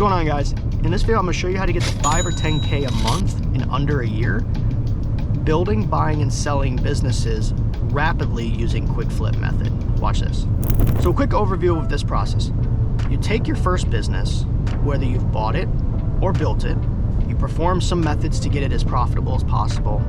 going on, guys? In this video, I'm gonna show you how to get to 5 or 10K a month in under a year, building, buying, and selling businesses rapidly using quick flip method. Watch this. So a quick overview of this process. You take your first business, whether you've bought it or built it, you perform some methods to get it as profitable as possible,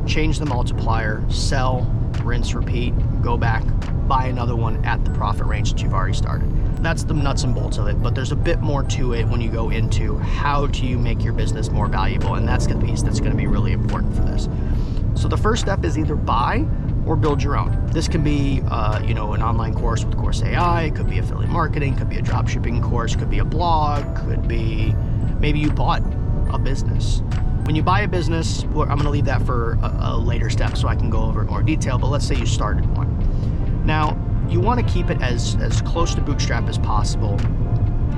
change the multiplier, sell, rinse, repeat, go back, buy another one at the profit range that you've already started. That's the nuts and bolts of it, but there's a bit more to it when you go into how do you make your business more valuable, and that's the piece that's going to be really important for this. So the first step is either buy or build your own. This can be an online course with Course AI, it could be affiliate marketing, could be a drop shipping course, could be a blog, could be maybe you bought a business. When you buy a business, I'm going to leave that for a later step so I can go over it in more detail, but let's say you started one. Now, you want to keep it as close to bootstrap as possible,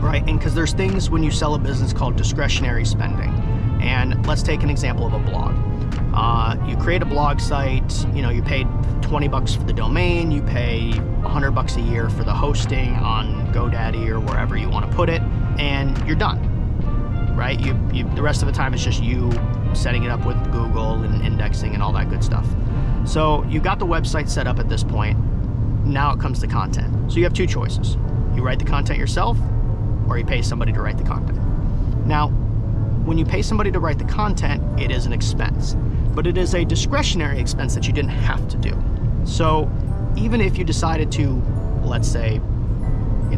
right? And because there's things when you sell a business called discretionary spending. And let's take an example of a blog. You create a blog site, you paid 20 bucks for the domain, you pay 100 bucks a year for the hosting on GoDaddy or wherever you want to put it, and you're done, right? The rest of the time it's just you setting it up with Google and indexing and all that good stuff. So you got the website set up at this point. Now it comes to content. So you have two choices. You write the content yourself, or you pay somebody to write the content. Now, when you pay somebody to write the content, it is an expense, but it is a discretionary expense that you didn't have to do. So even if you decided to, let's say,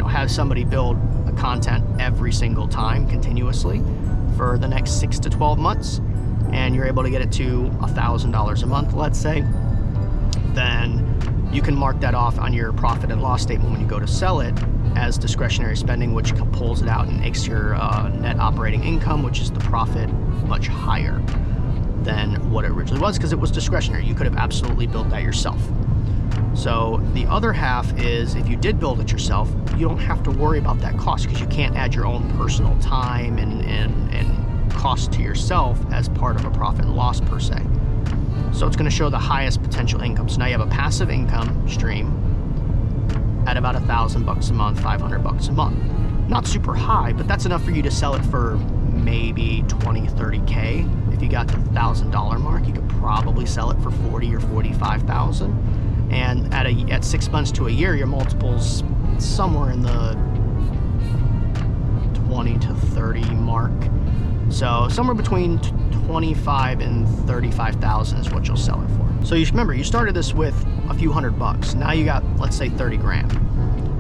have somebody build a content every single time continuously for the next 6 to 12 months, and you're able to get it to $1,000 a month, let's say, then you can mark that off on your profit and loss statement when you go to sell it as discretionary spending, which pulls it out and makes your net operating income, which is the profit, much higher than what it originally was because it was discretionary. You could have absolutely built that yourself. So the other half is if you did build it yourself, you don't have to worry about that cost because you can't add your own personal time and cost to yourself as part of a profit and loss per se. So it's going to show the highest potential income. So now you have a passive income stream at about $1,000 a month, 500 bucks a month. Not super high, but that's enough for you to sell it for maybe 20, 30K. If you got to the $1,000 mark, you could probably sell it for 40 or 45,000. And at 6 months to a year, your multiple's somewhere in the 20 to 30 mark. So somewhere between 25 and 35,000 is what you'll sell it for. So you remember, you started this with a few $100. Now you got, let's say, 30 grand.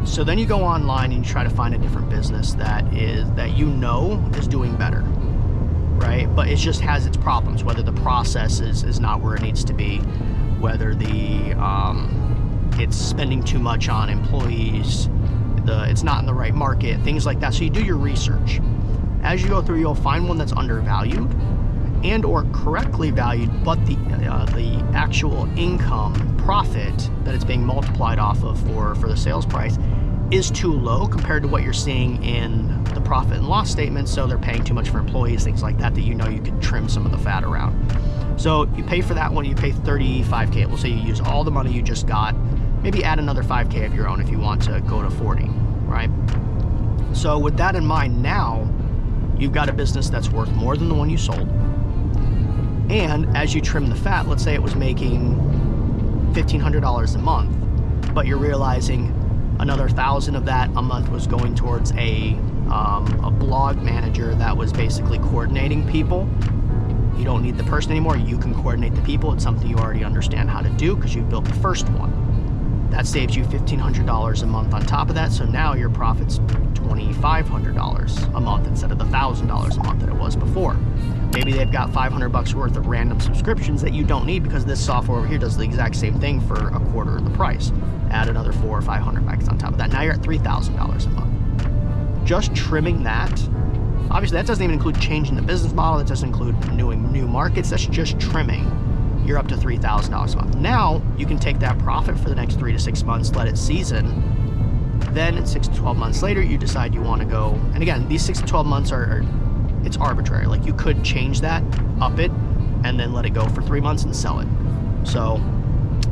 So then you go online and you try to find a different business that is doing better, right? But it just has its problems, whether the process is not where it needs to be, whether it's spending too much on employees, it's not in the right market, things like that. So you do your research. As you go through, you'll find one that's undervalued and or correctly valued, but the actual income profit that it's being multiplied off of for the sales price is too low compared to what you're seeing in the profit and loss statement. So they're paying too much for employees, things like that you could trim some of the fat around. So you pay for that one, you pay 35K. We'll say you use all the money you just got, maybe add another 5K of your own if you want to go to 40, right? So with that in mind, now you've got a business that's worth more than the one you sold. And as you trim the fat, let's say it was making $1,500 a month, but you're realizing another 1,000 of that a month was going towards a blog manager that was basically coordinating people. You don't need the person anymore. You can coordinate the people. It's something you already understand how to do because you built the first one. That saves you $1,500 a month on top of that. So now your profit's $2,500 a month instead of the $1,000 a month that it was before. Maybe they've got 500 bucks worth of random subscriptions that you don't need because this software over here does the exact same thing for a quarter of the price. Add another 400 or 500 bucks on top of that. Now you're at $3,000 a month. Just trimming that. Obviously, that doesn't even include changing the business model. That doesn't include new markets. That's just trimming. You're up to $3,000 a month. Now you can take that profit for the next 3 to 6 months, let it season. Then in 6 to 12 months later, you decide you want to go. And again, these 6 to 12 months it's arbitrary. Like you could change that, up it, and then let it go for 3 months and sell it. So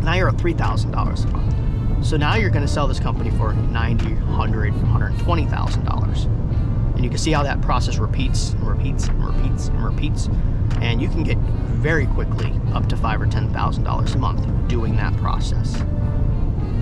now you're at $3,000 a month. So now you're going to sell this company for $90,000, $100,000, $120,000. And And you can see how that process repeats and repeats and repeats and repeats. And you can get very quickly up to $5,000 or $10,000 a month doing that process.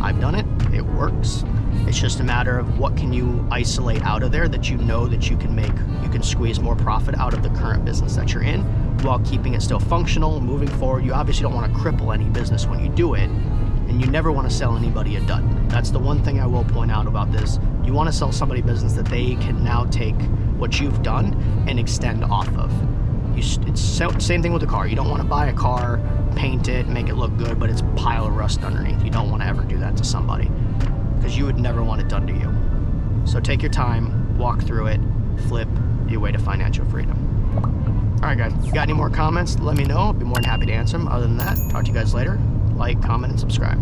I've done it, it works. It's just a matter of what can you isolate out of there that you know that you can squeeze more profit out of the current business that you're in while keeping it still functional, moving forward. You obviously don't want to cripple any business when you do it, and you never want to sell anybody a dud. That's the one thing I will point out about this. You want to sell somebody a business that they can now take what you've done and extend off of. It's same thing with the car. You don't want to buy a car, paint it, make it look good, but it's a pile of rust underneath. You don't want to ever do that to somebody because you would never want it done to you. So take your time, walk through it, flip your way to financial freedom. All right, guys, if you got any more comments, let me know. I'll be more than happy to answer them. Other than that, talk to you guys later. Like, comment, and subscribe.